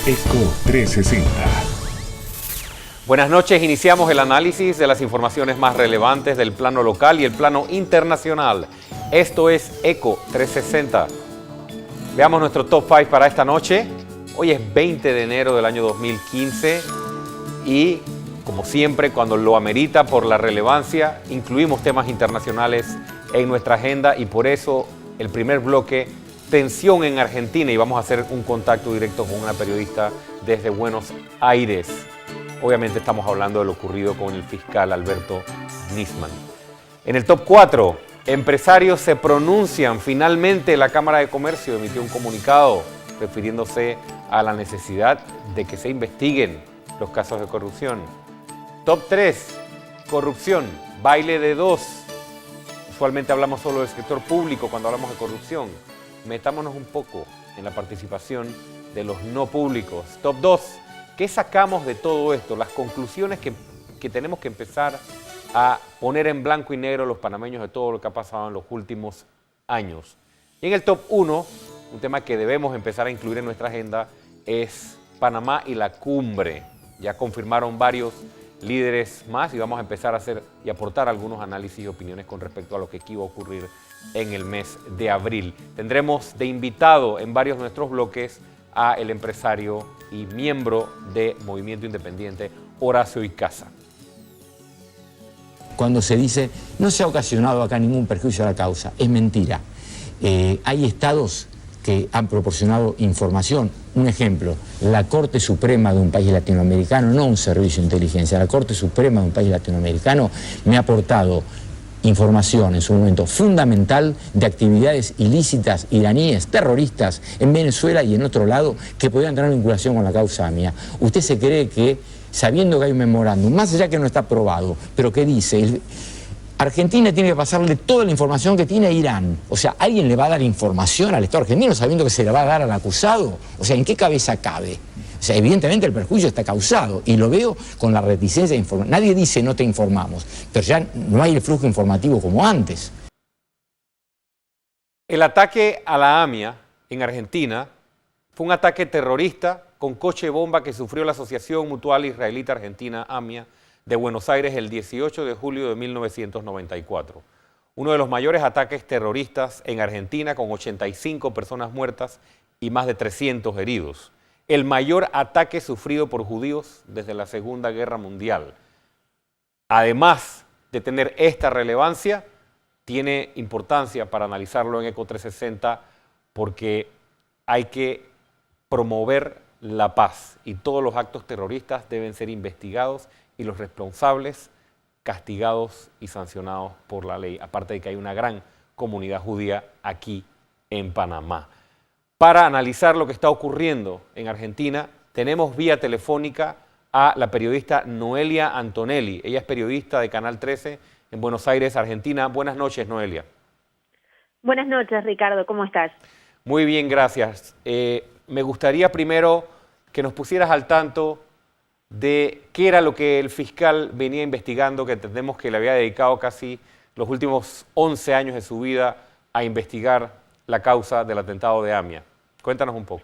Eco 360. Buenas noches, iniciamos el análisis de las informaciones más relevantes del plano local y el plano internacional. Esto es Eco 360. Veamos nuestro top 5 para esta noche. Hoy es 20 de enero del año 2015 y, como siempre, cuando lo amerita por la relevancia, incluimos temas internacionales en nuestra agenda y por eso el primer bloque, tensión en Argentina, y vamos a hacer un contacto directo con una periodista desde Buenos Aires. Obviamente estamos hablando de lo ocurrido con el fiscal Alberto Nisman. En el top 4, empresarios se pronuncian. Finalmente la Cámara de Comercio emitió un comunicado refiriéndose a la necesidad de que se investiguen los casos de corrupción. Top 3, corrupción, baile de dos. Usualmente hablamos solo del sector público cuando hablamos de corrupción. Metámonos un poco en la participación de los no públicos. Top 2, ¿qué sacamos de todo esto? Las conclusiones que tenemos que empezar a poner en blanco y negro los panameños de todo lo que ha pasado en los últimos años. Y en el top 1, un tema que debemos empezar a incluir en nuestra agenda es Panamá y la cumbre. Ya confirmaron varios líderes más y vamos a empezar a hacer y aportar algunos análisis y opiniones con respecto a lo que aquí va a ocurrir en el mes de abril. Tendremos de invitado en varios de nuestros bloques a el empresario y miembro de Movimiento Independiente, Horacio Icaza. Cuando se dice, no se ha ocasionado acá ningún perjuicio a la causa, es mentira. Hay estados que han proporcionado información. Un ejemplo, la Corte Suprema de un país latinoamericano, no un servicio de inteligencia, la Corte Suprema de un país latinoamericano me ha aportado información en su momento fundamental de actividades ilícitas iraníes, terroristas en Venezuela y en otro lado que podían tener vinculación con la causa AMIA. ¿Usted se cree que, sabiendo que hay un memorándum, más allá que no está aprobado, pero que dice, Argentina tiene que pasarle toda la información que tiene a Irán? O sea, ¿alguien le va a dar información al Estado argentino sabiendo que se la va a dar al acusado? O sea, ¿en qué cabeza cabe? O sea, evidentemente el perjuicio está causado y lo veo con la reticencia de informar. Nadie dice no te informamos, pero ya no hay el flujo informativo como antes. El ataque a la AMIA en Argentina fue un ataque terrorista con coche bomba que sufrió la Asociación Mutual Israelita Argentina AMIA de Buenos Aires el 18 de julio de 1994. Uno de los mayores ataques terroristas en Argentina con 85 personas muertas y más de 300 heridos. El mayor ataque sufrido por judíos desde la Segunda Guerra Mundial. Además de tener esta relevancia, tiene importancia para analizarlo en Eco 360 porque hay que promover la paz y todos los actos terroristas deben ser investigados y los responsables castigados y sancionados por la ley, aparte de que hay una gran comunidad judía aquí en Panamá. Para analizar lo que está ocurriendo en Argentina, tenemos vía telefónica a la periodista Noelia Antonelli. Ella es periodista de Canal 13 en Buenos Aires, Argentina. Buenas noches, Noelia. Buenas noches, Ricardo. ¿Cómo estás? Muy bien, gracias. Me gustaría primero que nos pusieras al tanto de qué era lo que el fiscal venía investigando, que entendemos que le había dedicado casi los últimos 11 años de su vida a investigar la causa del atentado de AMIA. Cuéntanos un poco.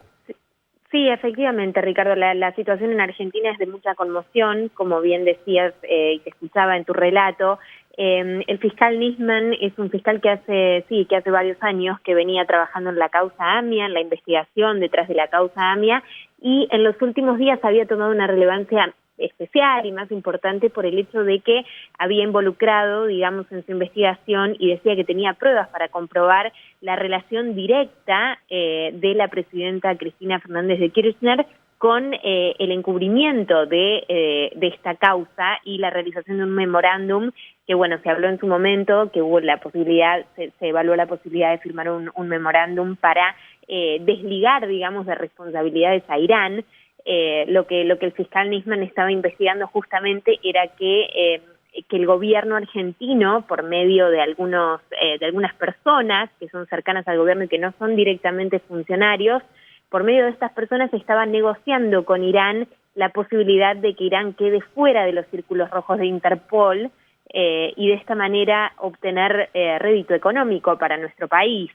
Sí, efectivamente, Ricardo, la situación en Argentina es de mucha conmoción, como bien decías y te escuchaba en tu relato. El fiscal Nisman es un fiscal que hace varios años que venía trabajando en la causa AMIA, en la investigación detrás de la causa AMIA, y en los últimos días había tomado una relevancia especial y más importante por el hecho de que había involucrado, digamos, en su investigación y decía que tenía pruebas para comprobar la relación directa de la presidenta Cristina Fernández de Kirchner con el encubrimiento de esta causa y la realización de un memorándum que, bueno, se habló en su momento, que hubo la posibilidad, se evaluó la posibilidad de firmar un memorándum para desligar, digamos, de responsabilidades a Irán. Lo que el fiscal Nisman estaba investigando justamente era que el gobierno argentino, por medio de algunas personas que son cercanas al gobierno y que no son directamente funcionarios, por medio de estas personas estaban negociando con Irán la posibilidad de que Irán quede fuera de los círculos rojos de Interpol y de esta manera obtener rédito económico para nuestro país.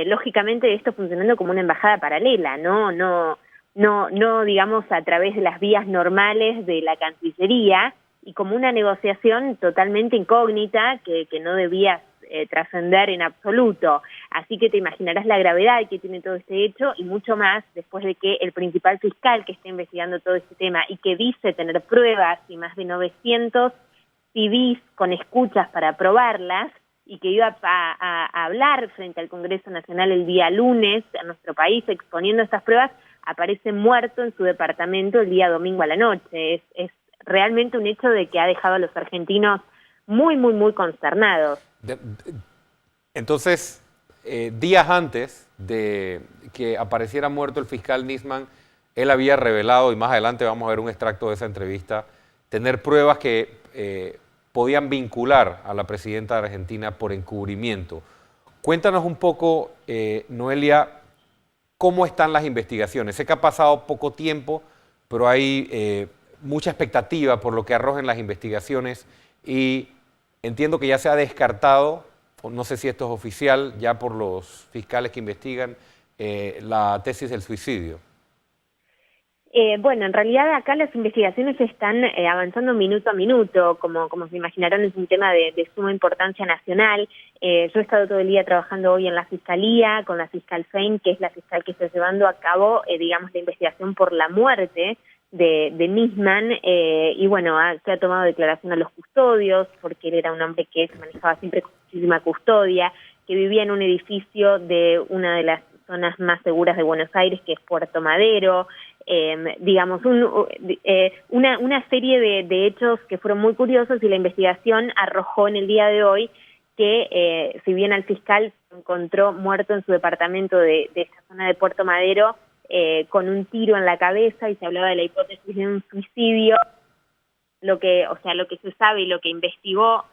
Lógicamente esto funcionando como una embajada paralela, no no digamos a través de las vías normales de la Cancillería, y como una negociación totalmente incógnita que no debía trascender en absoluto. Así que te imaginarás la gravedad que tiene todo este hecho, y mucho más después de que el principal fiscal que está investigando todo este tema y que dice tener pruebas y más de 900 CDs con escuchas para probarlas, y que iba a hablar frente al Congreso Nacional el día lunes en nuestro país exponiendo estas pruebas, aparece muerto en su departamento el día domingo a la noche. Es realmente un hecho de que ha dejado a los argentinos muy consternados. Entonces, días antes de que apareciera muerto el fiscal Nisman, él había revelado, y más adelante vamos a ver un extracto de esa entrevista, tener pruebas que podían vincular a la presidenta de Argentina por encubrimiento. Cuéntanos un poco, Noelia, cómo están las investigaciones. Sé que ha pasado poco tiempo, pero hay mucha expectativa por lo que arrojen las investigaciones, y entiendo que ya se ha descartado, no sé si esto es oficial, ya por los fiscales que investigan, la tesis del suicidio. Bueno, en realidad acá las investigaciones están avanzando minuto a minuto, como se imaginarán es un tema de suma importancia nacional. Yo he estado todo el día trabajando hoy en la Fiscalía, con la fiscal Fein, que es la fiscal que está llevando a cabo, digamos, la investigación por la muerte de Nisman, y bueno, se ha tomado declaración a los custodios, porque él era un hombre que se manejaba siempre con muchísima custodia, que vivía en un edificio de una de las zonas más seguras de Buenos Aires, que es Puerto Madero. Digamos, una serie de hechos que fueron muy curiosos, y la investigación arrojó en el día de hoy que si bien al fiscal se encontró muerto en su departamento de esa zona de Puerto Madero con un tiro en la cabeza, y se hablaba de la hipótesis de un suicidio, lo que se sabe y lo que investigó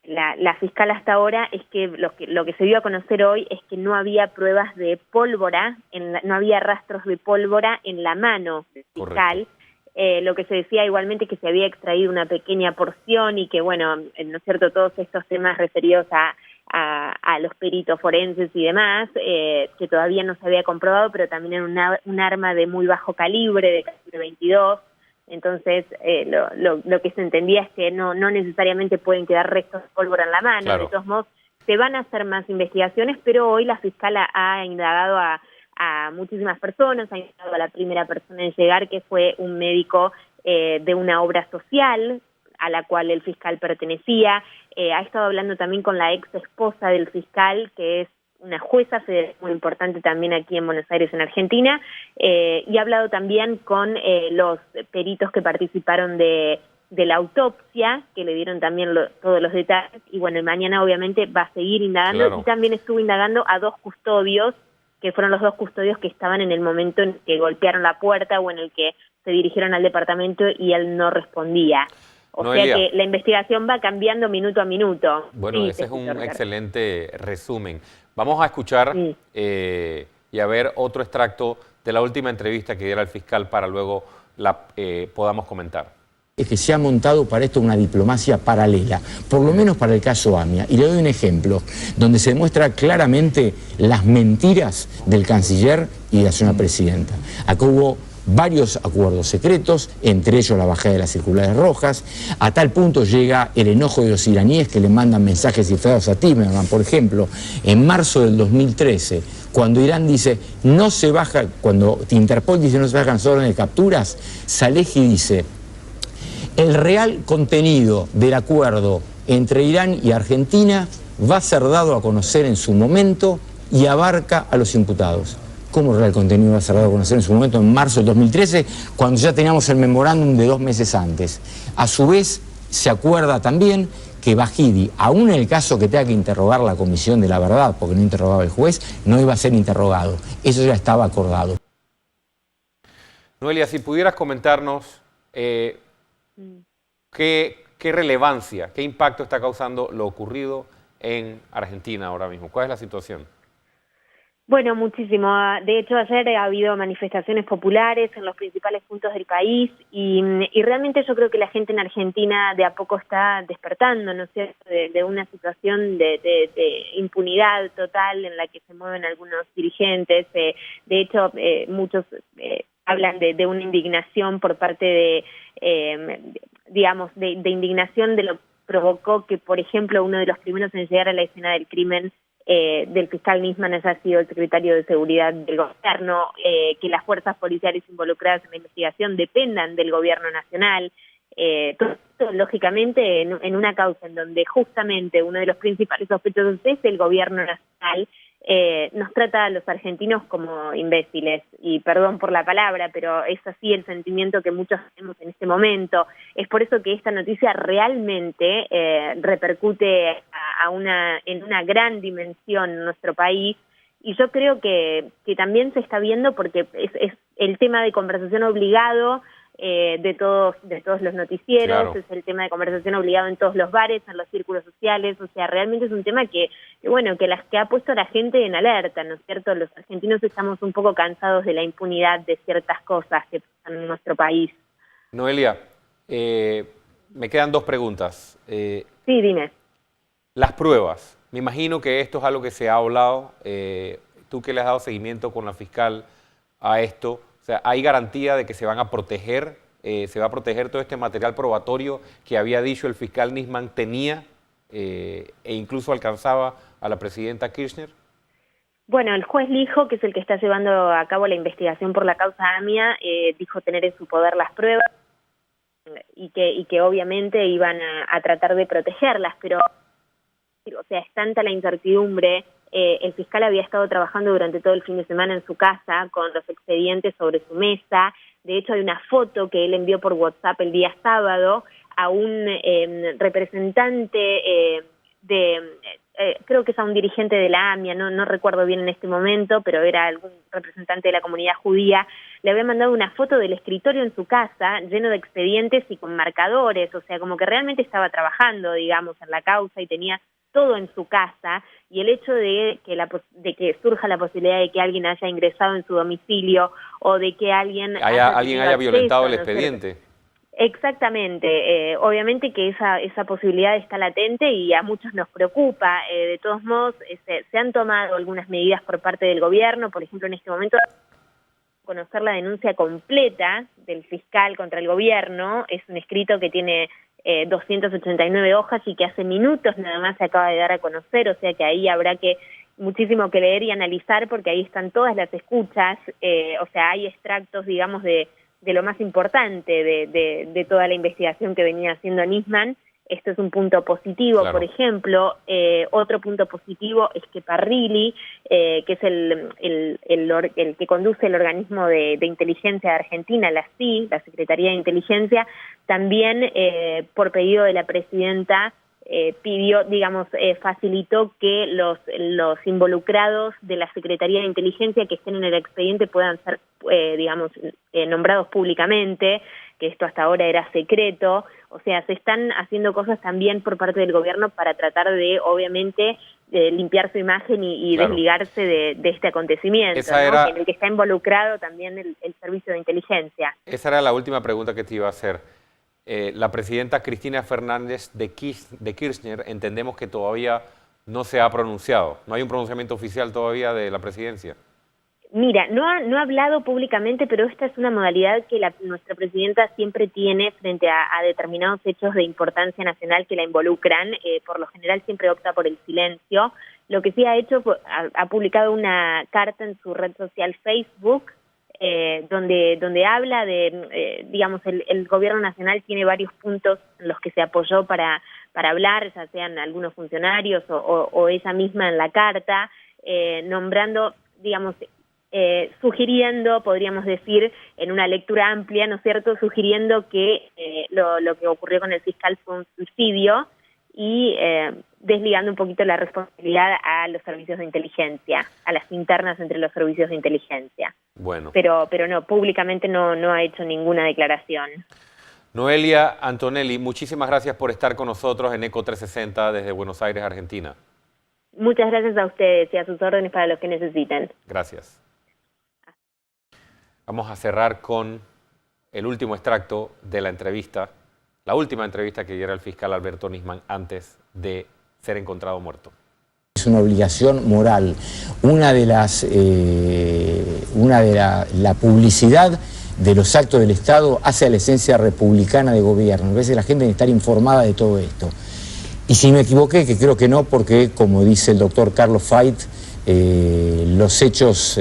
la fiscal hasta ahora es que lo que se dio a conocer hoy es que no había pruebas de pólvora, no había rastros de pólvora en la mano del fiscal. Lo que se decía igualmente es que se había extraído una pequeña porción, y que, bueno, ¿no es cierto?, todos estos temas referidos a los peritos forenses y demás, que todavía no se había comprobado, pero también era un arma de muy bajo calibre, de calibre 22. Entonces, lo que se entendía es que no necesariamente pueden quedar restos de pólvora en la mano. Claro. De todos modos, se van a hacer más investigaciones, pero hoy la fiscal ha indagado a muchísimas personas, ha indagado a la primera persona en llegar, que fue un médico de una obra social a la cual el fiscal pertenecía. Ha estado hablando también con la ex esposa del fiscal, que es una jueza muy importante también aquí en Buenos Aires, en Argentina, y ha hablado también con los peritos que participaron de la autopsia, que le dieron también todos los detalles, y bueno, mañana obviamente va a seguir indagando. Claro. Y también estuvo indagando a 2 custodios, que fueron los 2 custodios que estaban en el momento en que golpearon la puerta o en el que se dirigieron al departamento y él no respondía. O sea que la investigación va cambiando minuto a minuto. Bueno, sí, ese es un excelente resumen. Vamos a escuchar y a ver otro extracto de la última entrevista que diera el fiscal para luego podamos comentar. Es que se ha montado para esto una diplomacia paralela, por lo menos para el caso AMIA. Y le doy un ejemplo, donde se demuestra claramente las mentiras del canciller y de la señora presidenta. Acá hubo varios acuerdos secretos, entre ellos la bajada de las circulares rojas. A tal punto llega el enojo de los iraníes, que le mandan mensajes cifrados a Timerman. Por ejemplo, en marzo del 2013, cuando Irán dice no se baja, cuando Interpol dice no se bajan las órdenes de capturas, Salehi dice: el real contenido del acuerdo entre Irán y Argentina va a ser dado a conocer en su momento y abarca a los imputados. ¿Cómo real contenido va a ser dado a conocer en su momento, en marzo del 2013, cuando ya teníamos el memorándum de 2 meses antes? A su vez, se acuerda también que Bahidi, aún en el caso que tenga que interrogar la Comisión de la Verdad, porque no interrogaba el juez, no iba a ser interrogado. Eso ya estaba acordado. Noelia, si pudieras comentarnos qué relevancia, qué impacto está causando lo ocurrido en Argentina ahora mismo. ¿Cuál es la situación? Bueno, muchísimo. De hecho, ayer ha habido manifestaciones populares en los principales puntos del país y realmente yo creo que la gente en Argentina de a poco está despertando, ¿no es cierto?, de una situación de impunidad total en la que se mueven algunos dirigentes. De hecho, muchos hablan de una indignación por parte digamos, de indignación de lo que provocó que, por ejemplo, uno de los primeros en llegar a la escena del crimen del fiscal Nisman haya sido el secretario de Seguridad del gobierno, que las fuerzas policiales involucradas en la investigación dependan del gobierno nacional. Todo esto, lógicamente, en una causa en donde justamente uno de los principales sospechosos es el gobierno nacional, nos trata a los argentinos como imbéciles, y perdón por la palabra, pero es así el sentimiento que muchos tenemos en este momento. Es por eso que esta noticia realmente repercute en una gran dimensión en nuestro país, y yo creo que también se está viendo porque es el tema de conversación obligado de todos los noticieros, claro. Es el tema de conversación obligado en todos los bares, en los círculos sociales. O sea, realmente es un tema que ha puesto a la gente en alerta, ¿no es cierto? Los argentinos estamos un poco cansados de la impunidad de ciertas cosas que pasan en nuestro país. Noelia, me quedan dos preguntas. Sí, dime. Las pruebas. Me imagino que esto es algo que se ha hablado. Tú que le has dado seguimiento con la fiscal a esto, o sea, ¿hay garantía de que se van a proteger, se va a proteger todo este material probatorio que había dicho el fiscal Nisman tenía e incluso alcanzaba a la presidenta Kirchner? Bueno, el juez Lijo, que es el que está llevando a cabo la investigación por la causa AMIA, dijo tener en su poder las pruebas y que obviamente iban a tratar de protegerlas, pero o sea, es tanta la incertidumbre. El fiscal había estado trabajando durante todo el fin de semana en su casa con los expedientes sobre su mesa. De hecho, hay una foto que él envió por WhatsApp el día sábado a un representante creo que es a un dirigente de la AMIA, no recuerdo bien en este momento, pero era algún representante de la comunidad judía. Le había mandado una foto del escritorio en su casa, lleno de expedientes y con marcadores, o sea, como que realmente estaba trabajando, digamos, en la causa y tenía todo en su casa, y el hecho de que surja la posibilidad de que alguien haya ingresado en su domicilio o de que alguien haya violentado el expediente. Exactamente, obviamente que esa posibilidad está latente y a muchos nos preocupa. De todos modos, se han tomado algunas medidas por parte del gobierno. Por ejemplo, en este momento conocer la denuncia completa del fiscal contra el gobierno. Es un escrito que tiene 289 hojas y que hace minutos nada más se acaba de dar a conocer, o sea que ahí habrá muchísimo que leer y analizar, porque ahí están todas las escuchas, o sea, hay extractos, digamos, de lo más importante de toda la investigación que venía haciendo Nisman. Esto es un punto positivo, claro. Por ejemplo. Otro punto positivo es que Parrilli, que es el que conduce el organismo de inteligencia de Argentina, la SI, la Secretaría de Inteligencia, también por pedido de la presidenta pidió, digamos, facilitó que los involucrados de la Secretaría de Inteligencia que estén en el expediente puedan ser, digamos, nombrados públicamente, que esto hasta ahora era secreto. O sea, se están haciendo cosas también por parte del gobierno para tratar de, obviamente, limpiar su imagen y claro, desligarse de este acontecimiento, ¿no? En el que está involucrado también el servicio de inteligencia. Esa era la última pregunta que te iba a hacer. La presidenta Cristina Fernández de Kirchner, entendemos que todavía no se ha pronunciado. ¿No hay un pronunciamiento oficial todavía de la presidencia? Mira, no ha hablado públicamente, pero esta es una modalidad que nuestra presidenta siempre tiene frente a determinados hechos de importancia nacional que la involucran. Por lo general siempre opta por el silencio. Lo que sí ha hecho, ha publicado una carta en su red social Facebook, donde habla de, digamos, el gobierno nacional tiene varios puntos en los que se apoyó para hablar, ya sean algunos funcionarios o ella misma en la carta, nombrando, digamos, sugiriendo, podríamos decir, en una lectura amplia, ¿no es cierto?, sugiriendo que lo que ocurrió con el fiscal fue un suicidio y desligando un poquito la responsabilidad a los servicios de inteligencia, a las internas entre los servicios de inteligencia. Bueno. Pero no, públicamente no ha hecho ninguna declaración. Noelia Antonelli, muchísimas gracias por estar con nosotros en ECO 360 desde Buenos Aires, Argentina. Muchas gracias a ustedes y a sus órdenes para lo que necesiten. Gracias. Vamos a cerrar con el último extracto de la entrevista, la última entrevista que diera el fiscal Alberto Nisman antes de ser encontrado muerto. Es una obligación moral, la publicidad de los actos del Estado hace la esencia republicana de gobierno. A veces la gente debe estar informada de todo esto. Y si me equivoqué, que creo que no, porque como dice el doctor Carlos Fait, los hechos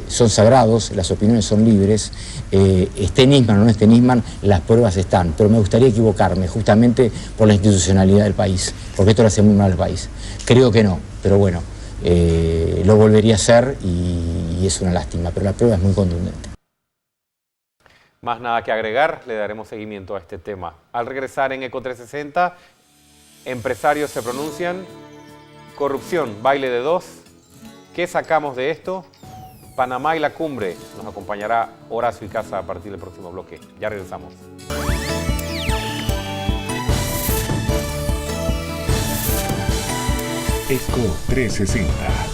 son sagrados, las opiniones son libres, esté Nisman o no esté Nisman, las pruebas están. Pero me gustaría equivocarme, justamente por la institucionalidad del país, porque esto le hace muy mal al país. Creo que no, pero bueno, lo volvería a hacer y es una lástima, pero la prueba es muy contundente. Más nada que agregar, le daremos seguimiento a este tema. Al regresar en Eco 360, empresarios se pronuncian, corrupción, baile de dos, ¿qué sacamos de esto? Panamá y la cumbre, nos acompañará Horacio Icaza a partir del próximo bloque. Ya regresamos. Eco 360.